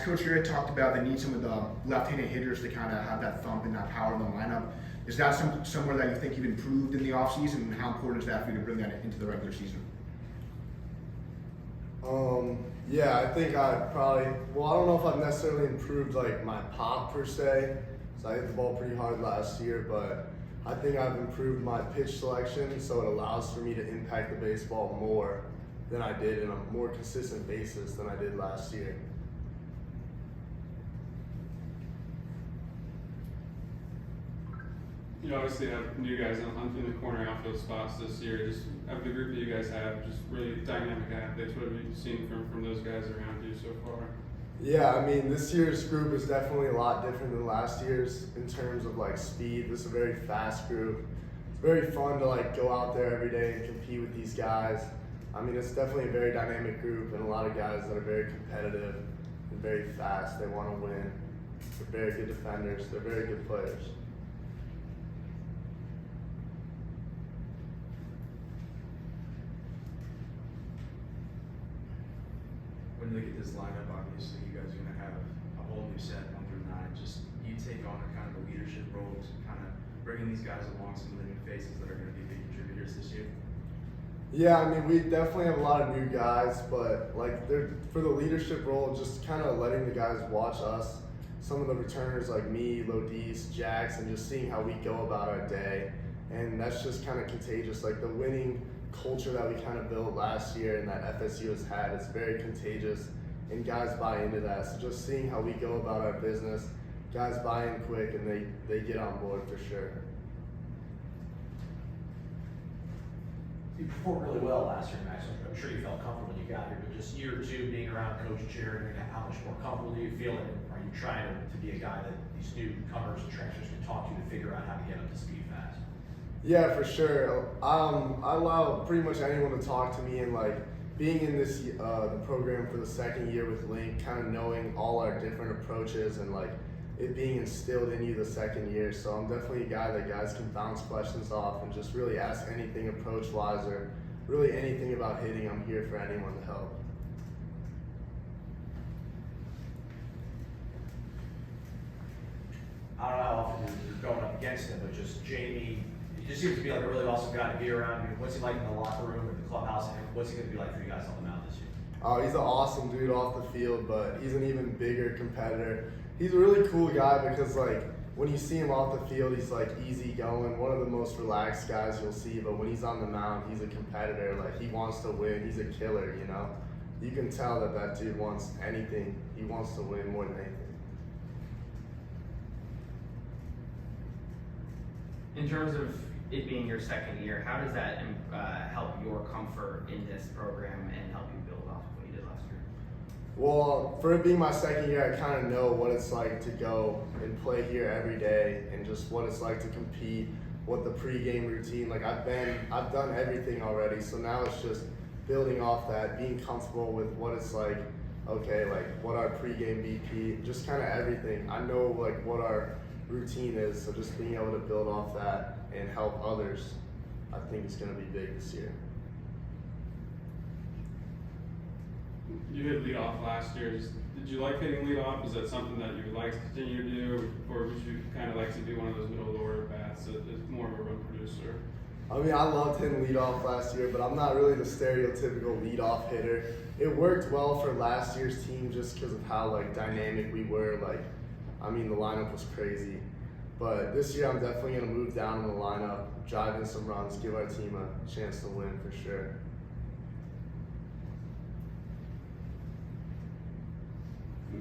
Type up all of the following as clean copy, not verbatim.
Coach Garrett talked about they need some of the left-handed hitters to kind of have that thump and that power in the lineup. Is that somewhere that you think you've improved in the offseason, and how important is that for you to bring that into the regular season? Yeah, I think I don't know if I've necessarily improved like my pop per se, so I hit the ball pretty hard last year, but I think I've improved my pitch selection, so it allows for me to impact the baseball more than I did in a more consistent basis than I did last year. You obviously have new guys in the corner outfield spots this year. Just of the group that you guys have, just really dynamic athletes. What have you seen from those guys around you so far? Yeah, I mean, this year's group is definitely a lot different than last year's in terms of like speed. This is a very fast group. It's very fun to like go out there every day and compete with these guys. I mean, it's definitely a very dynamic group and a lot of guys that are very competitive and very fast. They want to win. They're very good defenders. They're very good players. When you look at this lineup, obviously you guys are going to have a whole new set 1 through 9. Just you take on kind of the leadership roles, kind of bringing these guys along, some of the new faces that are going to be big contributors this year. Yeah, I mean, we definitely have a lot of new guys, but like for the leadership role, just kind of letting the guys watch us. Some of the returners like me, Lodis, Jax, and just seeing how we go about our day, and that's just kind of contagious. Like the winning culture that we kind of built last year and that FSU has had, it's very contagious, and guys buy into that. So just seeing how we go about our business, guys buy in quick and they get on board for sure. You performed really well last year, Max. I'm sure you felt comfortable when you got here, but just year 2 being around Coach Jarrett, how much more comfortable do you feel? And are you trying to be a guy that these newcomers and transfers can talk to figure out how to get up to speed fast? Yeah, for sure. I allow pretty much anyone to talk to me, and like being in this the program for the second year with Link, kind of knowing all our different approaches and like it being instilled in you the second year. So I'm definitely a guy that guys can bounce questions off and just really ask anything approach wise or really anything about hitting. I'm here for anyone to help. I don't know how often you're going up against him, but just Jamie, he just seems to be like a really awesome guy to be around. I mean, what's he like in the locker room or the clubhouse, and what's he going to be like for you guys on the mound this year? Oh, he's an awesome dude off the field, but he's an even bigger competitor. He's a really cool guy because like when you see him off the field, he's like easy going, one of the most relaxed guys you'll see, but when he's on the mound, he's a competitor. Like he wants to win, he's a killer, you know? You can tell that dude wants anything. He wants to win more than anything. In terms of it being your second year, how does that help your comfort in this program and help you build off of what you did last year? Well, for it being my second year, I kind of know what it's like to go and play here every day and just what it's like to compete, what the pregame routine, like I've done everything already. So now it's just building off that, being comfortable with what it's like, okay, like what our pregame BP, just kind of everything. I know like what our routine is, so just being able to build off that and help others, I think is going to be big this year. You hit leadoff last year. Did you like hitting leadoff? Is that something that you would like to continue to do, or would you kind of like to be one of those middle order bats that is more of a run producer? I mean, I loved hitting leadoff last year, but I'm not really the stereotypical leadoff hitter. It worked well for last year's team just because of how like dynamic we were. Like, I mean, the lineup was crazy. But this year, I'm definitely going to move down in the lineup, drive in some runs, give our team a chance to win for sure.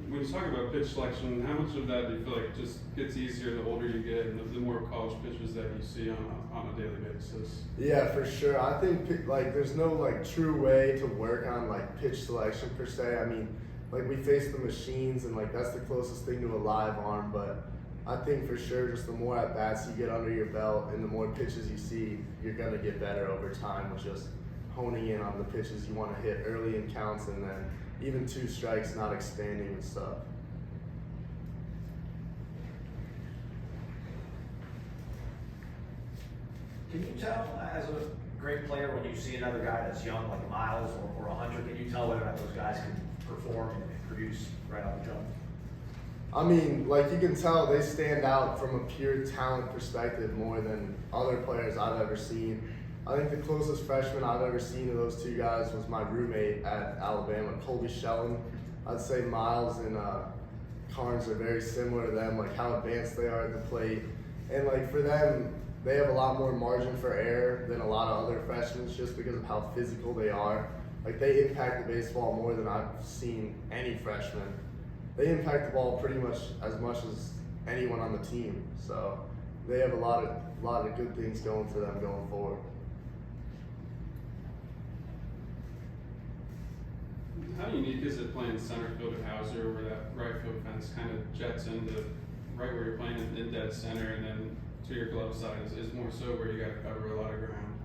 When you talk about pitch selection, how much of that do you feel like just gets easier the older you get and the more college pitches that you see on a daily basis? Yeah, for sure. I think like there's no like true way to work on like pitch selection per se. I mean, like we face the machines and like that's the closest thing to a live arm, but I think for sure just the more at bats you get under your belt and the more pitches you see, you're gonna get better over time with just honing in on the pitches you want to hit early in counts and then even 2 strikes, not expanding and stuff. Can you tell, as a great player, when you see another guy that's young, like Miles or a Hunter, can you tell whether or not those guys can perform and produce right off the jump? I mean, like you can tell, they stand out from a pure talent perspective more than other players I've ever seen. I think the closest freshman I've ever seen to those two guys was my roommate at Alabama, Colby Shellen. I'd say Miles and Carnes are very similar to them, like how advanced they are at the plate. And like for them, they have a lot more margin for error than a lot of other freshmen just because of how physical they are. Like they impact the baseball more than I've seen any freshman. They impact the ball pretty much as anyone on the team. So they have a lot of good things going for them going forward. How unique is it playing center field at Hauser, where that right field fence kind of jets into right where you're playing in dead center, and then to your glove side is more so where you got to cover a lot of ground?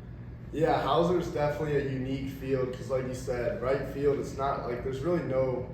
Yeah, Hauser's definitely a unique field because, like you said, right field, it's not like there's really no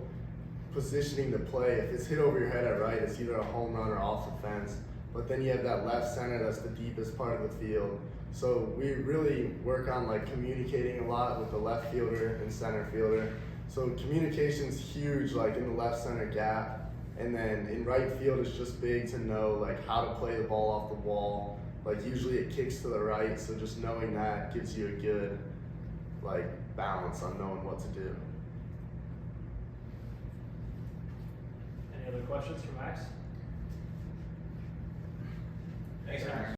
positioning to play. If it's hit over your head at right, it's either a home run or off the fence. But then you have that left center that's the deepest part of the field. So we really work on like communicating a lot with the left fielder and center fielder. So communication's huge, like in the left center gap. And then in right field, it's just big to know like how to play the ball off the wall. Like usually it kicks to the right, so just knowing that gives you a good like balance on knowing what to do. Any other questions for Max? Thanks, Max.